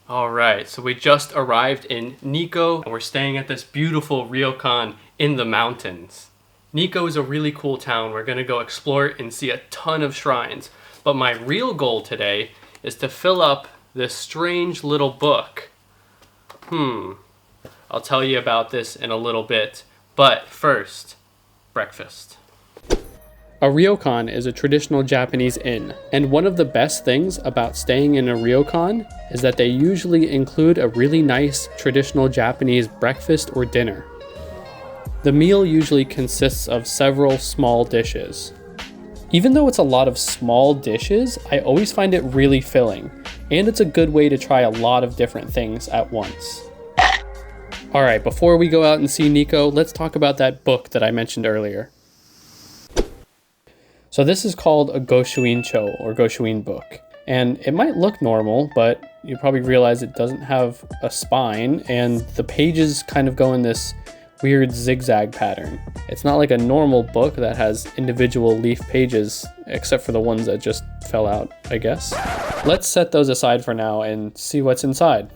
Alright, so we just arrived in Nikko and we're staying at this beautiful ryokan in the mountains. Nikko is a really cool town. We're going to go explore it and see a ton of shrines. But my real goal today is to fill up this strange little book. I'll tell you about this in a little bit. But first, breakfast. A ryokan is a traditional Japanese inn, and one of the best things about staying in a ryokan is that they usually include a really nice traditional Japanese breakfast or dinner. The meal usually consists of several small dishes. Even though it's a lot of small dishes, I always find it really filling, and it's a good way to try a lot of different things at once. Alright, before we go out and see Nikko, let's talk about that book that I mentioned earlier. So this is called a Goshuincho, or Goshuin book. And it might look normal, but you probably realize it doesn't have a spine, and the pages kind of go in this weird zigzag pattern. It's not like a normal book that has individual leaf pages, except for the ones that just fell out, I guess. Let's set those aside for now and see what's inside.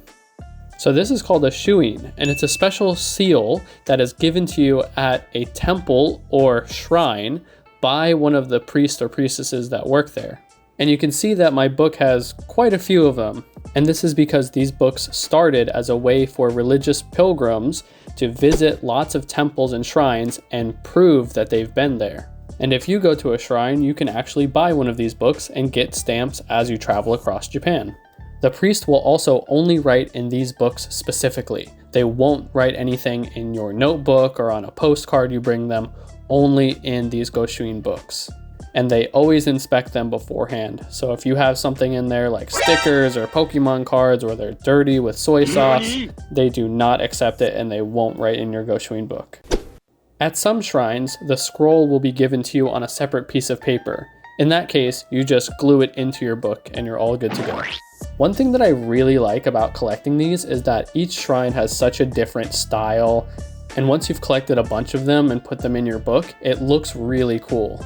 So this is called a goshuin, and it's a special seal that is given to you at a temple or shrine by one of the priests or priestesses that work there. And you can see that my book has quite a few of them. And this is because these books started as a way for religious pilgrims to visit lots of temples and shrines and prove that they've been there. And if you go to a shrine, you can actually buy one of these books and get stamps as you travel across Japan. The priest will also only write in these books specifically. They won't write anything in your notebook or on a postcard you bring them, only in these goshuin books. And they always inspect them beforehand. So if you have something in there like stickers or Pokemon cards, or they're dirty with soy sauce, they do not accept it and they won't write in your goshuin book. At some shrines, the scroll will be given to you on a separate piece of paper. In that case, you just glue it into your book and you're all good to go. One thing that I really like about collecting these is that each shrine has such a different style, and once you've collected a bunch of them and put them in your book, it looks really cool.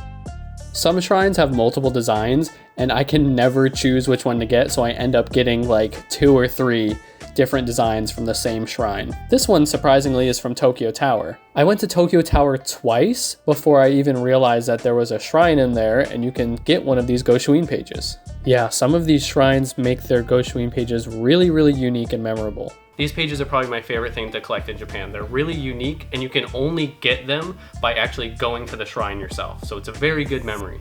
Some shrines have multiple designs, and I can never choose which one to get, so I end up getting like 2 or 3 different designs from the same shrine. This one, surprisingly, is from Tokyo Tower. I went to Tokyo Tower twice before I even realized that there was a shrine in there, and you can get one of these goshuin pages. Yeah, some of these shrines make their goshuin pages really, really unique and memorable. These pages are probably my favorite thing to collect in Japan. They're really unique, and you can only get them by actually going to the shrine yourself. So it's a very good memory.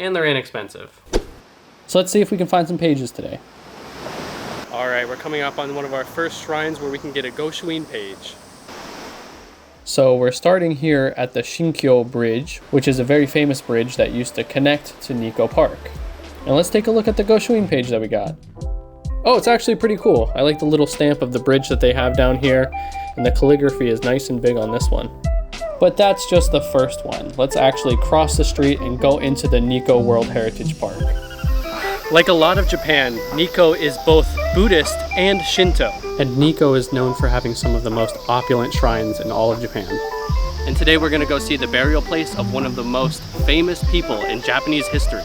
And they're inexpensive. So let's see if we can find some pages today. Alright, we're coming up on one of our first shrines where we can get a goshuin page. So we're starting here at the Shinkyo Bridge, which is a very famous bridge that used to connect to Nikko Park. And let's take a look at the goshuin page that we got. Oh, it's actually pretty cool. I like the little stamp of the bridge that they have down here, and the calligraphy is nice and big on this one. But that's just the first one. Let's actually cross the street and go into the Nikko World Heritage Park. Like a lot of Japan, Nikko is both Buddhist and Shinto. And Nikko is known for having some of the most opulent shrines in all of Japan. And today we're going to go see the burial place of one of the most famous people in Japanese history.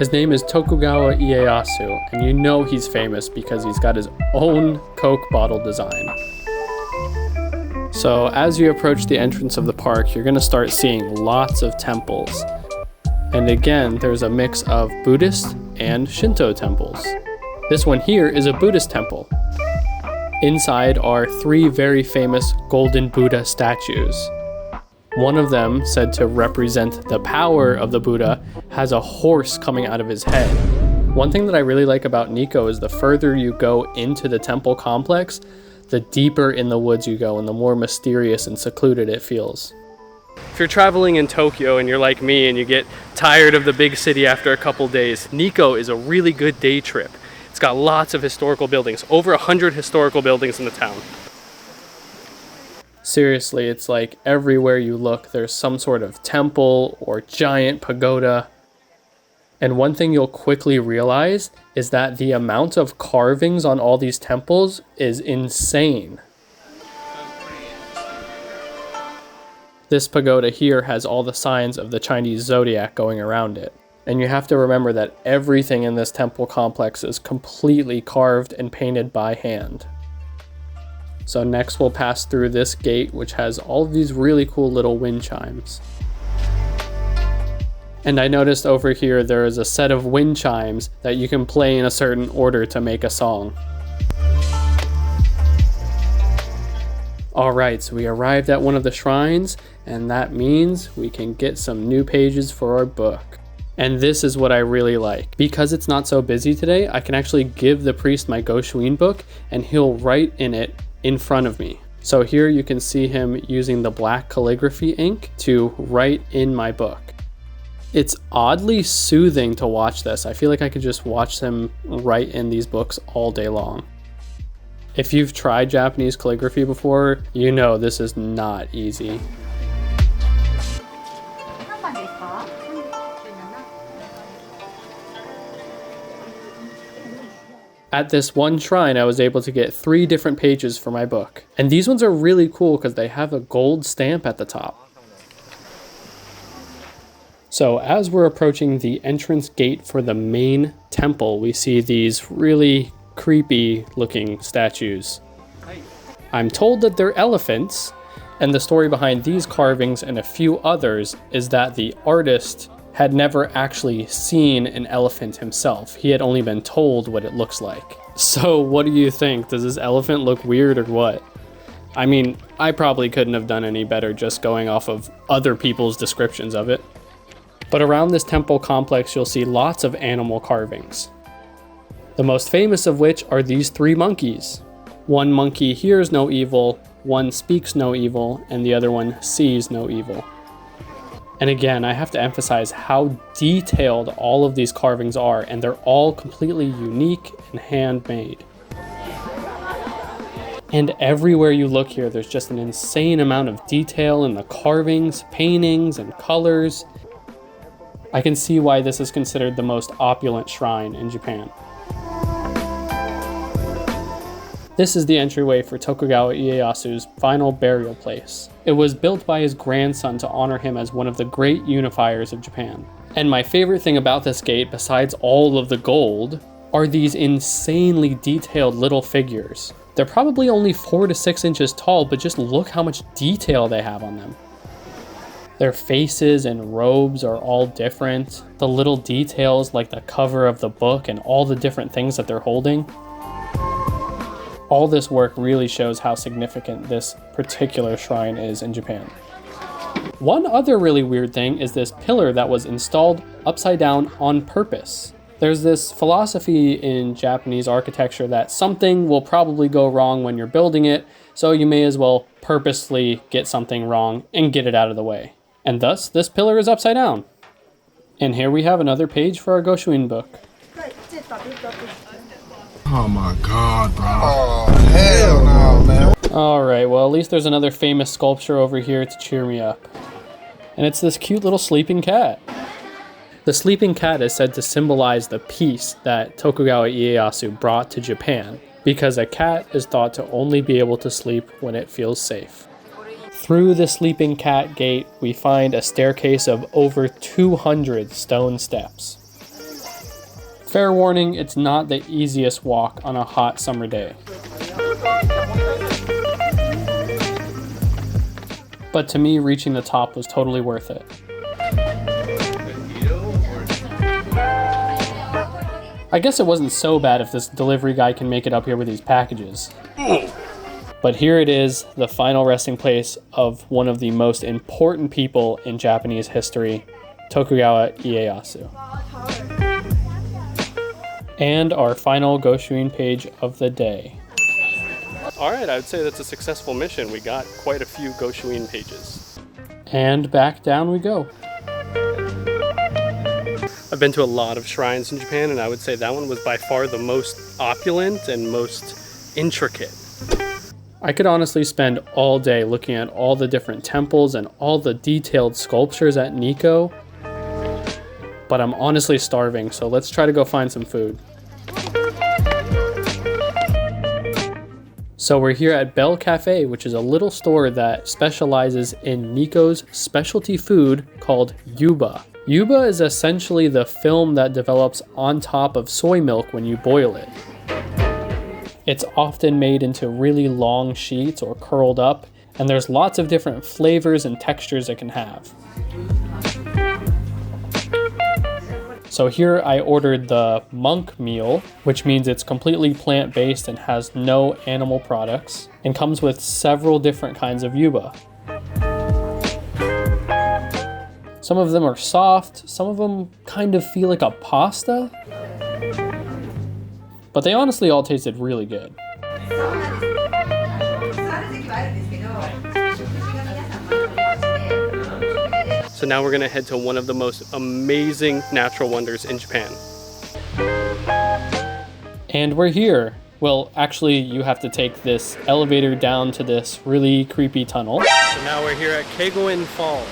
His name is Tokugawa Ieyasu, and you know he's famous because he's got his own Coke bottle design. So as you approach the entrance of the park, you're going to start seeing lots of temples. And again, there's a mix of Buddhist and Shinto temples. This one here is a Buddhist temple. Inside are 3 very famous golden Buddha statues. One of them, said to represent the power of the Buddha, has a horse coming out of his head. One thing that I really like about Nikko is the further you go into the temple complex, the deeper in the woods you go and the more mysterious and secluded it feels. If you're traveling in Tokyo and you're like me and you get tired of the big city after a couple days, Nikko is a really good day trip. It's got lots of historical buildings, over 100 historical buildings in the town. Seriously, it's like everywhere you look, there's some sort of temple or giant pagoda. And one thing you'll quickly realize is that the amount of carvings on all these temples is insane. This pagoda here has all the signs of the Chinese zodiac going around it. And you have to remember that everything in this temple complex is completely carved and painted by hand. So next we'll pass through this gate, which has all of these really cool little wind chimes. And I noticed over here there is a set of wind chimes that you can play in a certain order to make a song. Alright, so we arrived at one of the shrines, and that means we can get some new pages for our book. And this is what I really like. Because it's not so busy today, I can actually give the priest my Goshuin book, and he'll write in it in front of me. So here you can see him using the black calligraphy ink to write in my book. It's oddly soothing to watch this. I feel like I could just watch him write in these books all day long. If you've tried Japanese calligraphy before, you know this is not easy. At this one shrine, I was able to get 3 different pages for my book. And these ones are really cool because they have a gold stamp at the top. So as we're approaching the entrance gate for the main temple, we see these really creepy looking statues. I'm told that they're elephants, and the story behind these carvings and a few others is that the artist had never actually seen an elephant himself. He had only been told what it looks like. So what do you think? Does this elephant look weird or what? I mean, I probably couldn't have done any better just going off of other people's descriptions of it. But around this temple complex, you'll see lots of animal carvings. The most famous of which are these 3 monkeys. One monkey hears no evil, one speaks no evil, and the other one sees no evil. And again, I have to emphasize how detailed all of these carvings are, and they're all completely unique and handmade. And everywhere you look here, there's just an insane amount of detail in the carvings, paintings, and colors. I can see why this is considered the most opulent shrine in Japan. This is the entryway for Tokugawa Ieyasu's final burial place. It was built by his grandson to honor him as one of the great unifiers of Japan. And my favorite thing about this gate, besides all of the gold, are these insanely detailed little figures. They're probably only 4 to 6 inches tall, but just look how much detail they have on them. Their faces and robes are all different. The little details like the cover of the book and all the different things that they're holding. All this work really shows how significant this particular shrine is in Japan. One other really weird thing is this pillar that was installed upside down on purpose. There's this philosophy in Japanese architecture that something will probably go wrong when you're building it, so you may as well purposely get something wrong and get it out of the way. And thus, this pillar is upside down. And here we have another page for our Goshuin book. Oh my god, bro. Oh, hell no, man. Alright, well at least there's another famous sculpture over here to cheer me up. And it's this cute little sleeping cat. The sleeping cat is said to symbolize the peace that Tokugawa Ieyasu brought to Japan, because a cat is thought to only be able to sleep when it feels safe. Through the sleeping cat gate, we find a staircase of over 200 stone steps. Fair warning, it's not the easiest walk on a hot summer day. But to me, reaching the top was totally worth it. I guess it wasn't so bad if this delivery guy can make it up here with these packages. But here it is, the final resting place of one of the most important people in Japanese history, Tokugawa Ieyasu. And our final Goshuin page of the day. Alright, I would say that's a successful mission. We got quite a few Goshuin pages. And back down we go. I've been to a lot of shrines in Japan, and I would say that one was by far the most opulent and most intricate. I could honestly spend all day looking at all the different temples and all the detailed sculptures at Nikko, but I'm honestly starving, so let's try to go find some food. So we're here at Bell Cafe, which is a little store that specializes in Nikko's specialty food called Yuba. Yuba is essentially the film that develops on top of soy milk when you boil it. It's often made into really long sheets or curled up, and there's lots of different flavors and textures it can have. So here I ordered the monk meal, which means it's completely plant-based and has no animal products, and comes with several different kinds of yuba. Some of them are soft, some of them kind of feel like a pasta, but they honestly all tasted really good. So now we're gonna head to one of the most amazing natural wonders in Japan. And we're here. Well, actually, you have to take this elevator down to this really creepy tunnel. So now we're here at Kegon Falls.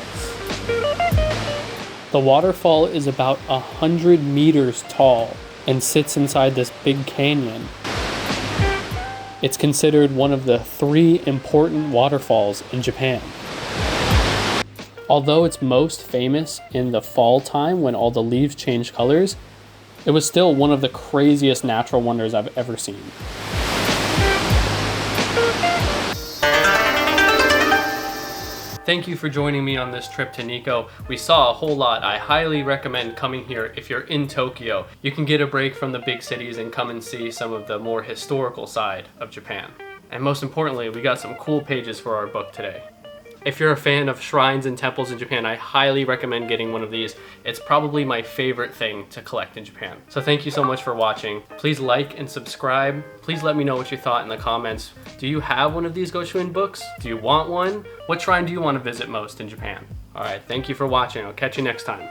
The waterfall is about 100 meters tall and sits inside this big canyon. It's considered one of the 3 important waterfalls in Japan. Although it's most famous in the fall time when all the leaves change colors, it was still one of the craziest natural wonders I've ever seen. Thank you for joining me on this trip to Nikko. We saw a whole lot. I highly recommend coming here if you're in Tokyo. You can get a break from the big cities and come and see some of the more historical side of Japan. And most importantly, we got some cool pages for our book today. If you're a fan of shrines and temples in Japan, I highly recommend getting one of these. It's probably my favorite thing to collect in Japan. So thank you so much for watching. Please like and subscribe. Please let me know what you thought in the comments. Do you have one of these Goshuin books? Do you want one? What shrine do you want to visit most in Japan? All right, thank you for watching. I'll catch you next time.